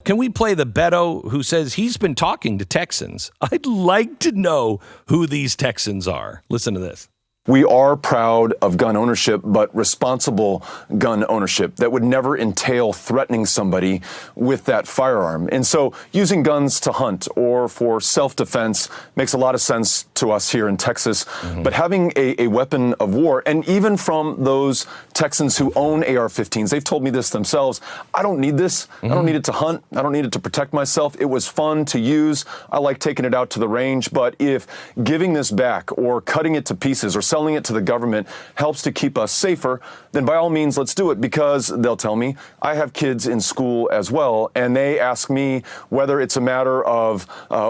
Can we play the Beto who says he's been talking to Texans? I'd like to know who these Texans are. Listen to this. We are proud of gun ownership, but responsible gun ownership that would never entail threatening somebody with that firearm. And so using guns to hunt or for self-defense makes a lot of sense to us here in Texas. But having a weapon of war, and even from those Texans who own AR-15s, they've told me this themselves, I don't need this. I don't need it to hunt. I don't need it to protect myself. It was fun to use. I like taking it out to the range. But if giving this back or cutting it to pieces or selling it to the government helps to keep us safer, then by all means, let's do it, because they'll tell me I have kids in school as well, and they ask me whether it's a matter of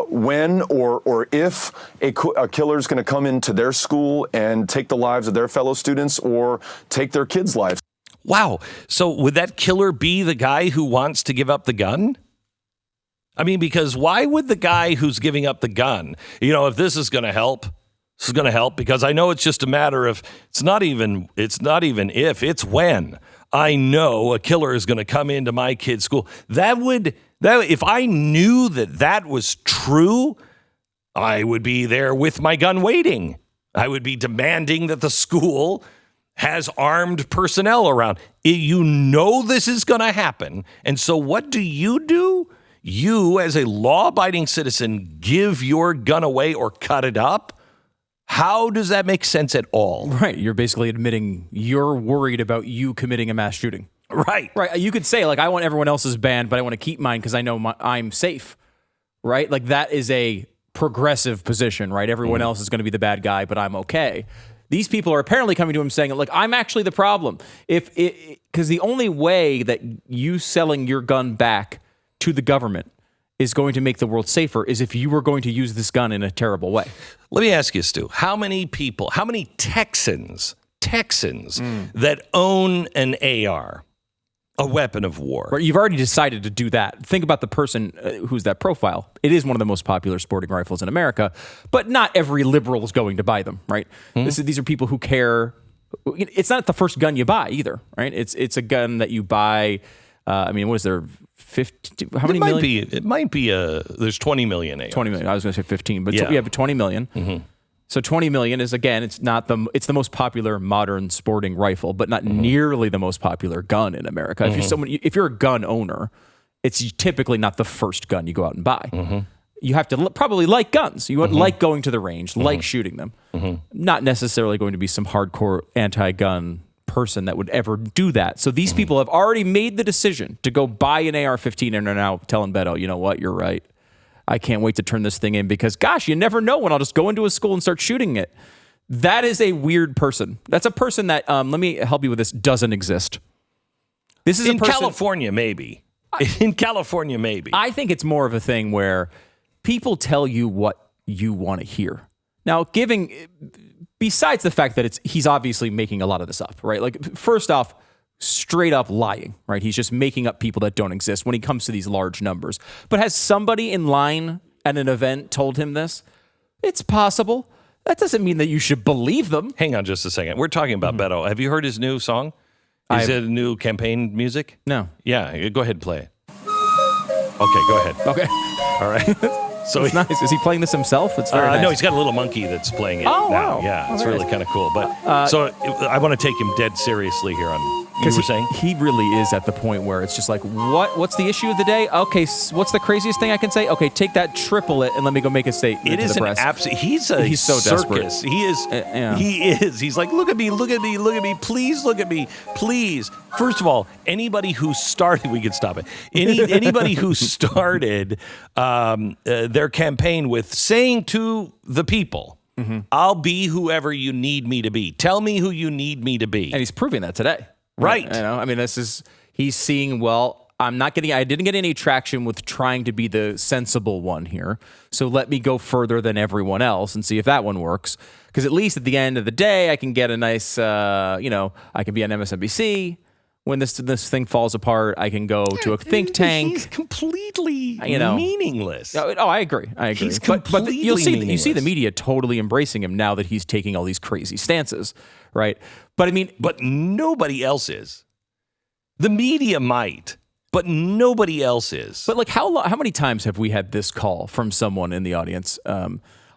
when or if a killer is going to come into their school and take the lives of their fellow students or take their kids' lives. Wow. So would that killer be the guy who wants to give up the gun? I mean, because why would the guy who's giving up the gun, if this is going to help, this is going to help, because I know it's just a matter of, it's not even if, it's when I know a killer is going to come into my kid's school. If I knew that was true, I would be there with my gun waiting. I would be demanding that the school has armed personnel around. You know this is going to happen. And so what do? You, as a law-abiding citizen, give your gun away or cut it up? How does that make sense at all? Right. You're basically admitting you're worried about you committing a mass shooting. Right. Right. You could say, I want everyone else's banned, but I want to keep mine because I know I'm safe. Right? That is a progressive position, right? Everyone else is going to be the bad guy, but I'm okay. These people are apparently coming to him saying, I'm actually the problem. Because the only way that you selling your gun back to the government is going to make the world safer is if you were going to use this gun in a terrible way. Let me ask you, Stu, how many Texans that own an AR, a weapon of war? Right, you've already decided to do that. Think about the person who's that profile. It is one of the most popular sporting rifles in America, but not every liberal is going to buy them, right? These are people who care. It's not the first gun you buy either, right? It's a gun that you buy. What is there? 50? How many million? It might be. There's 20 million ARs. 20 million. I was going to say 15, but we have 20 million. So 20 million is, again, it's the most popular modern sporting rifle, but not nearly the most popular gun in America. If you're a gun owner, it's typically not the first gun you go out and buy. You have to probably like guns. You like going to the range, like shooting them. Not necessarily going to be some hardcore anti-gun person that would ever do that. So these people have already made the decision to go buy an AR-15 and are now telling Beto, you know what, you're right. I can't wait to turn this thing in because, gosh, you never know when I'll just go into a school and start shooting it. That is a weird person. That's a person that, let me help you with this, doesn't exist. This is in California, maybe. In California, maybe. I think it's more of a thing where people tell you what you want to hear. Now, besides the fact that he's obviously making a lot of this up, right? First off, straight up lying, right? He's just making up people that don't exist when he comes to these large numbers. But has somebody in line at an event told him this? It's possible. That doesn't mean that you should believe them. Hang on just a second. We're talking about Beto. Have you heard his new song? Is it a new campaign music? No. Yeah, go ahead and play it. Okay, go ahead. Okay. All right. So it's nice. Is he playing this himself? It's very nice. No, he's got a little monkey that's playing it now. Wow. Yeah, it's really kind of cool. But so I want to take him dead seriously here on you were saying? He really is at the point where it's just like, what's the issue of the day? Okay, what's the craziest thing I can say? Okay, take that, triple it, and let me go make a statement. It is an absolute. He's so circus. Desperate. He is. He is. He's like, look at me, look at me, look at me. Please look at me, please. First of all, anybody who started, we can stop it. Anybody who started their campaign with saying to the people, I'll be whoever you need me to be. Tell me who you need me to be. And he's proving that today. Right. He's seeing, I didn't get any traction with trying to be the sensible one here. So let me go further than everyone else and see if that one works. Because at least at the end of the day, I can get a nice, I can be on MSNBC. When this thing falls apart, I can go to a think tank. He's completely meaningless. Oh, I agree. He's completely meaningless. You see the media totally embracing him now that he's taking all these crazy stances, right? But nobody else is. The media might. but nobody else is. But like, how many times have we had this call from someone in the audience?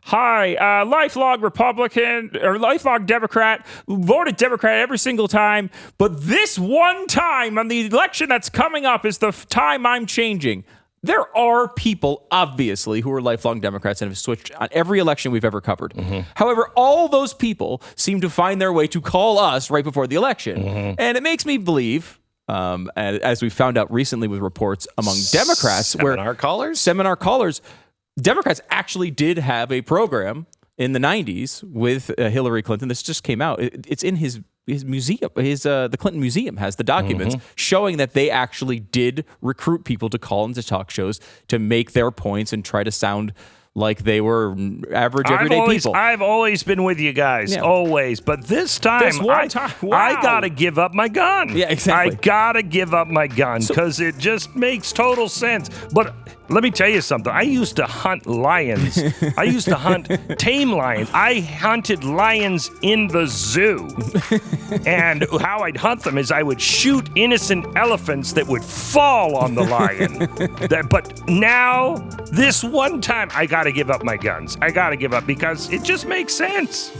Hi, lifelong Republican or lifelong Democrat, voted Democrat every single time, but this one time on the election that's coming up is the time I'm changing. There are people, obviously, who are lifelong Democrats and have switched on every election we've ever covered. However, all those people seem to find their way to call us right before the election. And it makes me believe, as we found out recently with reports among Democrats, Seminar callers, Democrats actually did have a program in the 90s with Hillary Clinton. This just came out. It's in his museum. The Clinton Museum has the documents showing that they actually did recruit people to call into talk shows to make their points and try to sound like they were average, everyday people. I've always been with you guys, always. But this time, I got to give up my gun. Yeah, exactly. I got to give up my gun because it just makes total sense. But let me tell you something. I used to hunt lions. I used to hunt tame lions. I hunted lions in the zoo. And how I'd hunt them is I would shoot innocent elephants that would fall on the lion. But now, this one time, I got to give up my guns. I got to give up because it just makes sense.